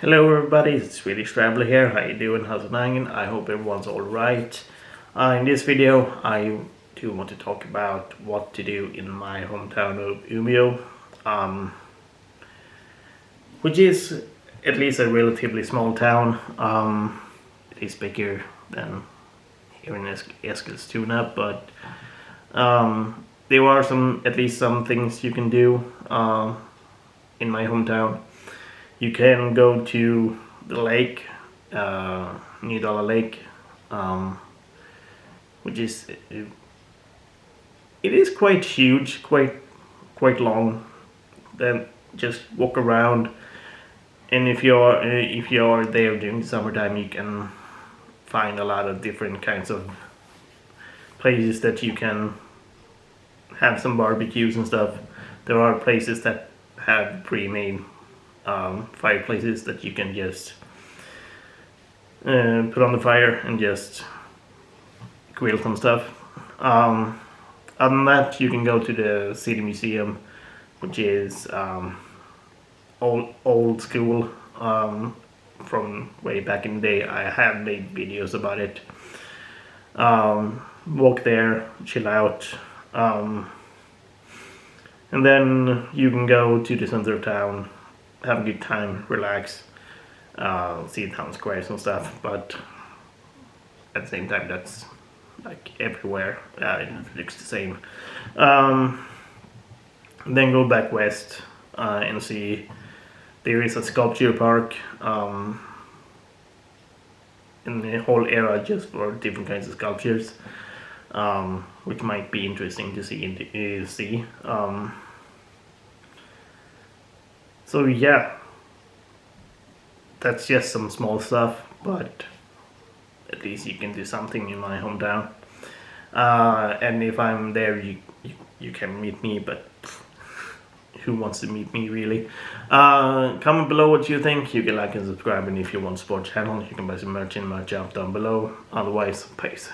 Hello everybody, it's ThesSwedishTraveler here. How you doing? How's it going? I hope everyone's alright. In this video I do want to talk about what to do in my hometown of Umeå, which is at least a relatively small town. It is bigger than here in Eskilstuna, but there are at least some things you can do in my hometown. You can go to the lake, Nydala Lake, which is it is quite huge, quite long. Then just walk around, and if you're there during the summertime, you can find a lot of different kinds of places that you can have some barbecues and stuff. There are places that have pre-made fireplaces that you can just put on the fire and just grill some stuff. Other than that, you can go to the city museum, which is old school from way back in the day. I have made videos about it. Walk there, chill out, and then you can go to the center of town, have a good time, relax, see town squares and stuff, but at the same time that's like everywhere, it looks the same. Then go back west and see there is a sculpture park in the whole area just for different kinds of sculptures, which might be interesting to see. So yeah, that's just some small stuff, but at least you can do something in my hometown. And if I'm there, you can meet me, but who wants to meet me really? Comment below what you think. You can like and subscribe, and if you want to support the channel, you can buy some merch in my shop down below. Otherwise, peace.